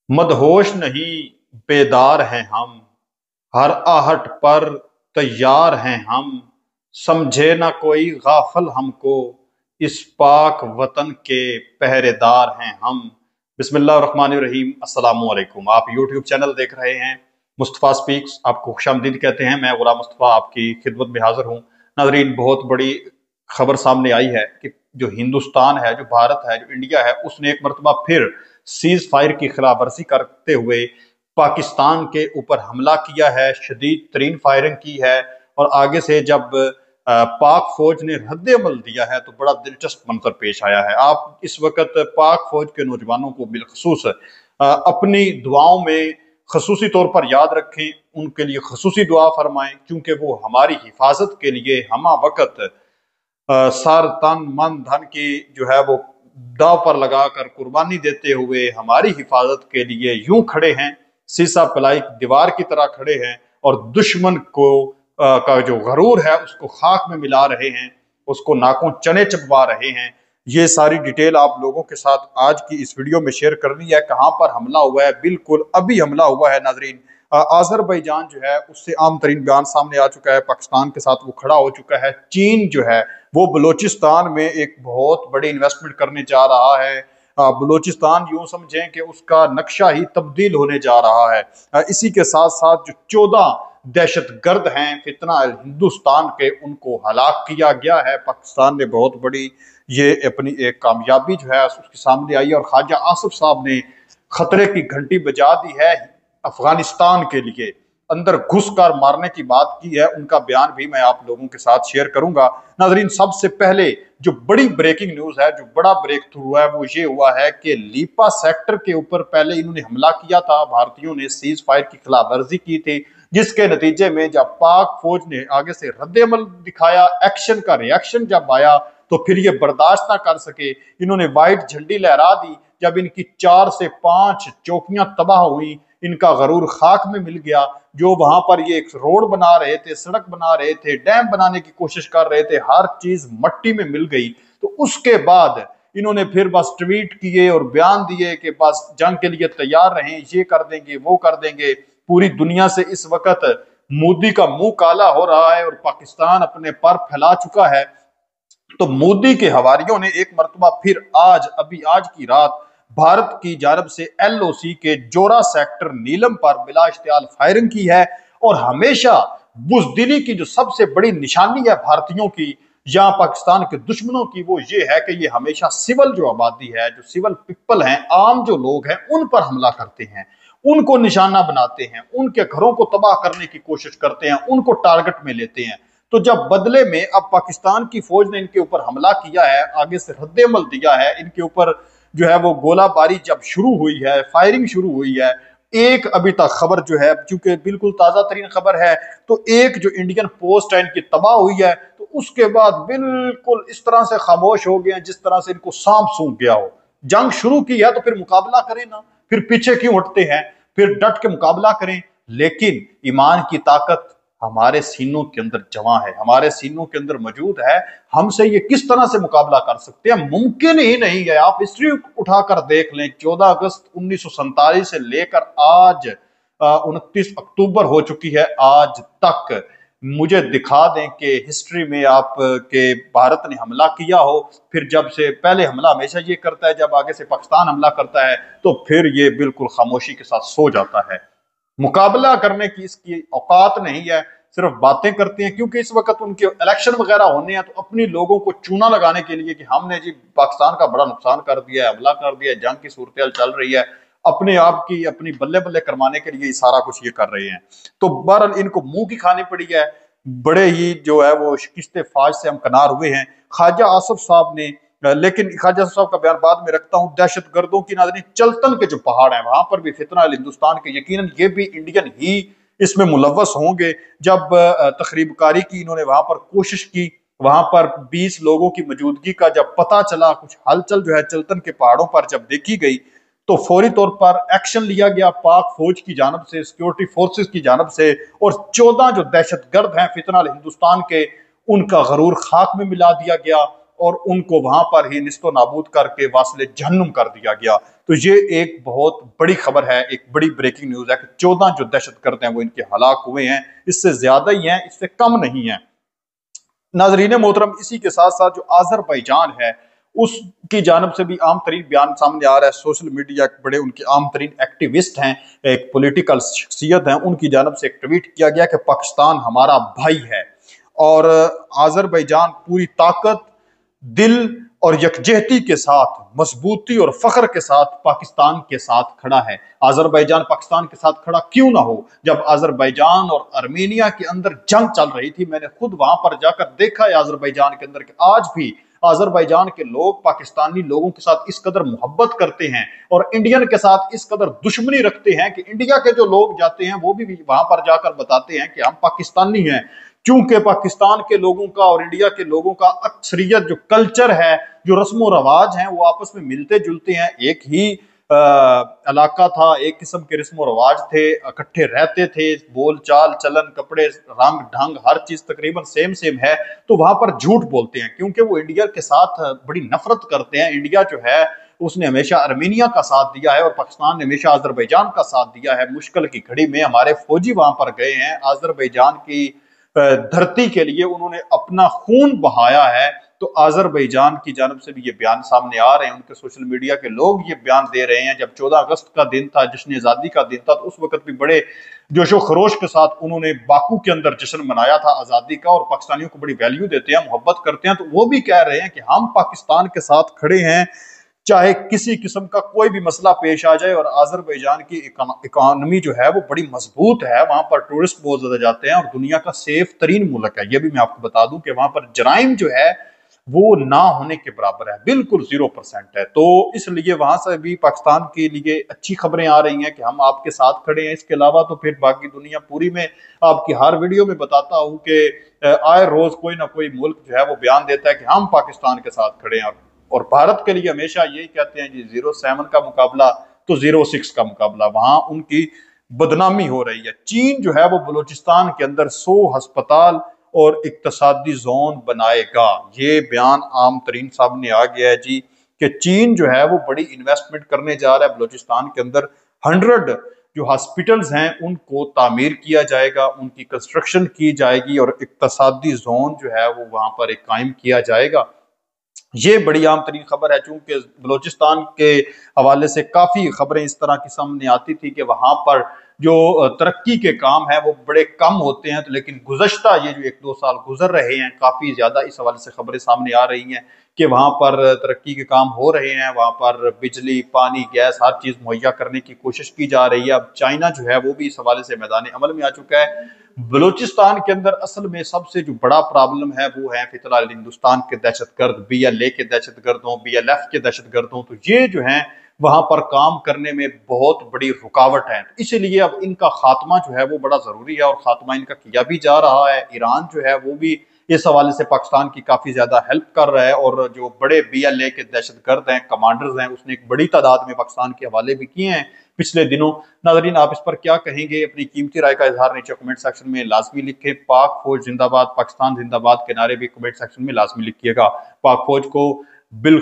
मदहोश नहीं बेदार हैं हम, हर आहट पर तैयार हैं हम। समझे ना कोई गाफल हमको, इस पाक वतन के पहरेदार हैं हम। बिस्मिल्लाहिर्रहमानिर्रहीम। अस्सलामु अलैकुम। आप यूट्यूब चैनल देख रहे हैं मुस्तफ़ा स्पीक्स। आपको खुशामदीद कहते हैं। मैं गुलाम मुस्तफ़ा आपकी खिदमत में हाजिर हूँ। नाज़रीन, बहुत बड़ी खबर सामने आई है कि जो हिंदुस्तान है, जो भारत है, जो इंडिया है, उसने एक मरतबा फिर सीज फायर की खिलाफ वर्जी करते हुए पाकिस्तान के ऊपर हमला किया है, शदीद तरीन फायरिंग की है। और आगे से जब पाक फौज ने रद्द अमल दिया है तो बड़ा दिलचस्प मंजर पेश आया है। आप इस वक्त पाक फौज के नौजवानों को बिलखसूस अपनी दुआओं में खसूसी तौर पर याद रखें, उनके लिए खसूसी दुआ फरमाएं, क्योंकि वो हमारी हिफाजत के लिए हमा वक्त सर तन मन धन की जो है वो दाव पर लगाकर कुर्बानी देते हुए हमारी हिफाजत के लिए यूं खड़े हैं, सीसा पलाई दीवार की तरह खड़े हैं, और दुश्मन को का जो गरूर है उसको खाक में मिला रहे हैं, उसको नाकों चने चबवा रहे हैं। ये सारी डिटेल आप लोगों के साथ आज की इस वीडियो में शेयर करनी है। कहां पर हमला हुआ है? बिल्कुल अभी हमला हुआ है नाजरीन। आजरबाईजान जो है उससे आम तरीन बयान सामने आ चुका है, पाकिस्तान के साथ वो खड़ा हो चुका है। चीन जो है वो बलोचिस्तान में एक बहुत बड़ी इन्वेस्टमेंट करने जा रहा है। बलोचिस्तान यूं समझें कि उसका नक्शा ही तब्दील होने जा रहा है। इसी के साथ साथ जो 14 दहशत गर्द हैं फितना अल हिंदुस्तान के, उनको हलाक किया गया है। पाकिस्तान ने बहुत बड़ी ये अपनी एक कामयाबी जो है उसके सामने आई है, और ख्वाजा आसिफ साहब ने खतरे की घंटी बजा दी है अफगानिस्तान के लिए। अंदर घुसकर मारने की बात की है, उनका बयान भी मैं आप लोगों के साथ शेयर करूंगा। नाजरीन, सबसे पहले जो बड़ी ब्रेकिंग न्यूज है, जो बड़ा ब्रेक थ्रू हुआ है, वो ये हुआ है कि लीपा सेक्टर के ऊपर पहले इन्होंने हमला किया था। भारतीयों ने सीज फायर की खिलाफ वर्जी की थी, जिसके नतीजे में जब पाक फौज ने आगे से रद्द-ए-अमल दिखाया, एक्शन का रिएक्शन जब आया, तो फिर ये बर्दाश्त ना कर सके, इन्होंने व्हाइट झंडी लहरा दी। जब इनकी 4 से 5 चौकियां तबाह हुई, इनका गरूर खाक में मिल गया। जो वहां पर ये एक रोड बना रहे थे, सड़क बना रहे थे, डैम बनाने की कोशिश कर रहे थे, हर चीज मट्टी में मिल गई। तो उसके बाद इन्होंने फिर बस ट्वीट किए और बयान दिए कि बस जंग के लिए तैयार रहें, ये कर देंगे, वो कर देंगे। पूरी दुनिया से इस वक्त मोदी का मुंह काला हो रहा है और पाकिस्तान अपने पर फैला चुका है। तो मोदी के हवारियों ने एक मरतबा फिर आज की रात भारत की जानब से एलओसी के जोरा सेक्टर नीलम पर बिला इश्तियाल फायरिंग की है। और हमेशा बुजदिली की जो सबसे बड़ी निशानी है भारतीयों की या पाकिस्तान के दुश्मनों की, वो ये है कि ये हमेशा सिविल जो आबादी है, जो सिविल पीपल हैं, आम जो लोग हैं, उन पर हमला करते हैं, उनको निशाना बनाते हैं, उनके घरों को तबाह करने की कोशिश करते हैं, उनको टारगेट में लेते हैं। तो जब बदले में अब पाकिस्तान की फौज ने इनके ऊपर हमला किया है, आगे से रद्द-ए-अमल दिया है, इनके ऊपर जो है वो गोलाबारी जब शुरू हुई है, फायरिंग शुरू हुई है। एक अभी तक खबर जो है, क्योंकि बिल्कुल ताजा तरीन खबर है, तो एक जो इंडियन पोस्ट है इनकी तबाह हुई है। तो उसके बाद बिल्कुल इस तरह से खामोश हो गए जिस तरह से इनको सांप सूंघ गया हो। जंग शुरू की है तो फिर मुकाबला करें ना, फिर पीछे क्यों हटते हैं, फिर डट के मुकाबला करें। लेकिन ईमान की ताकत हमारे सीनों के अंदर जमा है, हमारे सीनों के अंदर मौजूद है। हमसे ये किस तरह से मुकाबला कर सकते हैं, मुमकिन ही नहीं है। आप हिस्ट्री उठाकर देख लें, 14 अगस्त 1947 से लेकर आज 29 अक्टूबर हो चुकी है, आज तक मुझे दिखा दें कि हिस्ट्री में आप के भारत ने हमला किया हो। फिर जब से पहले हमला हमेशा ये करता है, जब आगे से पाकिस्तान हमला करता है तो फिर ये बिल्कुल खामोशी के साथ सो जाता है। मुकाबला करने की इसकी औकात नहीं है, सिर्फ बातें करते हैं। क्योंकि इस वक्त उनके इलेक्शन वगैरह होने हैं, तो अपनी लोगों को चूना लगाने के लिए कि हमने जी पाकिस्तान का बड़ा नुकसान कर दिया है, हमला कर दिया है, जंग की सूरत चल रही है, अपने आप की अपनी बल्ले बल्ले करवाने के लिए सारा कुछ ये कर रहे हैं। तो बहरहाल इनको मुंह की खानी पड़ी है। बड़े ही जो है वो शिकस्त फाज से हम कनार हुए हैं। ख्वाजा आसिफ साहब ने, लेकिन ख्वाजा साहब का बयान बाद में रखता हूं। दहशत गर्दों की नाज़रीन चलतन के जो पहाड़ हैं वहां पर भी फितना अल हिंदुस्तान के, यकीनन ये भी इंडियन ही इसमें मुलव्वस होंगे। जब तखरीबकारी की इन्होंने वहां पर कोशिश की, वहां पर 20 लोगों की मौजूदगी का जब पता चला, कुछ हलचल जो है चलतन के पहाड़ों पर जब देखी गई, तो फौरी तौर पर एक्शन लिया गया पाक फौज की जानब से, सिक्योरिटी फोर्सेस की जानब से। और 14 जो दहशत गर्द हैं फितना अल हिंदुस्तान के, उनका गरूर खाक में मिला दिया गया। और उनको वहां पर ही निस्तो नाबूद करके वासले जहन्नुम कर दिया गया। तो ये एक बहुत बड़ी खबर है, एक बड़ी ब्रेकिंग न्यूज है कि 14 जो दहशतगर्द हैं वो इनके हलाक हुए हैं। इससे ज्यादा ही हैं, इससे कम नहीं है। नाजरीन मोहतरम, इसी के साथ साथ जो आजरबाईजान है उसकी जानब से भी आम तरीन बयान सामने आ रहा है। सोशल मीडिया के बड़े उनके आम तरीन एक्टिविस्ट हैं, एक पॉलिटिकल शख्सियत हैं, उनकी जानब से एक ट्वीट किया गया कि पाकिस्तान हमारा भाई है और आजरबाईजान पूरी ताकत, दिल और यकजहती के साथ, मजबूती और फख्र के साथ पाकिस्तान के साथ खड़ा है। आजरबाईजान पाकिस्तान के साथ खड़ा क्यों ना हो? जब आजरबाईजान और आर्मेनिया के अंदर जंग चल रही थी, मैंने खुद वहां पर जाकर देखा है आजरबाईजान के अंदर कि आज भी आजरबाईजान के लोग पाकिस्तानी लोगों के साथ इस कदर मोहब्बत करते हैं और इंडियन के साथ इस कदर दुश्मनी रखते हैं कि इंडिया के जो लोग जाते हैं वो भी वहां पर जाकर बताते हैं कि हम पाकिस्तानी हैं। क्योंकि पाकिस्तान के लोगों का और इंडिया के लोगों का अक्सरियत जो कल्चर है, जो रस्म रवाज हैं, वो आपस में मिलते जुलते हैं। एक ही इलाका था, एक किस्म के रस्म रवाज थे, इकट्ठे रहते थे, बोल चाल चलन, कपड़े, रंग ढंग, हर चीज तकरीबन सेम सेम है। तो वहां पर झूठ बोलते हैं क्योंकि वो इंडिया के साथ बड़ी नफरत करते हैं। इंडिया जो है उसने हमेशा आर्मेनिया का साथ दिया है और पाकिस्तान ने हमेशा आजरबाईजान का साथ दिया है। मुश्किल की घड़ी में हमारे फौजी वहां पर गए हैं, आजरबाईजान की धरती के लिए उन्होंने अपना खून बहाया है। तो आजरबाईजान की जानब से भी ये बयान सामने आ रहे हैं, उनके सोशल मीडिया के लोग ये बयान दे रहे हैं। जब 14 अगस्त का दिन था, जश्न आज़ादी का दिन था, तो उस वक्त भी बड़े जोशो खरोश के साथ उन्होंने बाकू के अंदर जश्न मनाया था आज़ादी का और पाकिस्तानियों को बड़ी वैल्यू देते हैं, मोहब्बत करते हैं। तो वो भी कह रहे हैं कि हम पाकिस्तान के साथ खड़े हैं, चाहे किसी किस्म का कोई भी मसला पेश आ जाए। और आजरबाईजान की इकोनॉमी जो है वो बड़ी मजबूत है, वहां पर टूरिस्ट बहुत ज्यादा जाते हैं और दुनिया का सेफ तरीन मुल्क है। ये भी मैं आपको बता दूं कि वहां पर जराइम जो है वो ना होने के बराबर है, बिल्कुल 0% है। तो इसलिए वहां से भी पाकिस्तान के लिए अच्छी खबरें आ रही हैं कि हम आपके साथ खड़े हैं। इसके अलावा तो फिर बाकी दुनिया पूरी में आपकी हर वीडियो में बताता हूं कि आए रोज कोई ना कोई मुल्क जो है वो बयान देता है कि हम पाकिस्तान के साथ खड़े हैं। और भारत के लिए हमेशा यही कहते हैं जी 07 का मुकाबला तो 06 का मुकाबला, वहां उनकी बदनामी हो रही है। चीन जो है वो बलूचिस्तान के अंदर 100 अस्पताल और इक्तसादी जोन बनाएगा। ये बयान आम तरीन सामने आ गया है जी कि चीन जो है वो बड़ी इन्वेस्टमेंट करने जा रहा है बलूचिस्तान के अंदर। 100 जो हॉस्पिटल्स हैं उनको तामीर किया जाएगा, उनकी कंस्ट्रक्शन की जाएगी और इक्तसादी जोन जो है वो वहां पर एक कायम किया जाएगा। ये बड़ी आम तरीन खबर है, चूंकि बलूचिस्तान के हवाले से काफी खबरें इस तरह की सामने आती थी कि वहां पर जो तरक्की के काम है वो बड़े कम होते हैं। तो लेकिन गुज़श्ता ये जो 1-2 साल गुजर रहे हैं, काफी ज्यादा इस हवाले से खबरें सामने आ रही हैं कि वहां पर तरक्की के काम हो रहे हैं, वहां पर बिजली, पानी, गैस, हर चीज मुहैया करने की कोशिश की जा रही है। अब चाइना जो है वो भी इस हवाले से मैदान अमल में आ चुका है। बलूचिस्तान के अंदर असल में सबसे जो बड़ा प्रॉब्लम है वो है फिलहाल हिंदुस्तान के दहशतगर्द, BLA के दहशतगर्द हों, BLF के दहशतगर्द हों। तो ये जो है वहां पर काम करने में बहुत बड़ी रुकावट है। इसीलिए अब इनका खात्मा जो है वो बड़ा जरूरी है और खात्मा इनका किया भी जा रहा है। ईरान जो है वो भी इस हवाले से पाकिस्तान की काफी ज्यादा हेल्प कर रहा है और जो बड़े BLA के दहशतगर्द हैं, कमांडर्स हैं, उसने एक बड़ी तादाद में पाकिस्तान के हवाले भी किए हैं पिछले दिनों। नाजरीन, आप इस पर क्या कहेंगे? अपनी कीमती राय का इजहार नीचे कमेंट सेक्शन में लाजमी लिखें। पाक फौज जिंदाबाद, पाकिस्तान जिंदाबाद के नारे भी कमेंट सेक्शन में लाजमी लिखिएगा। पाक फौज को बिल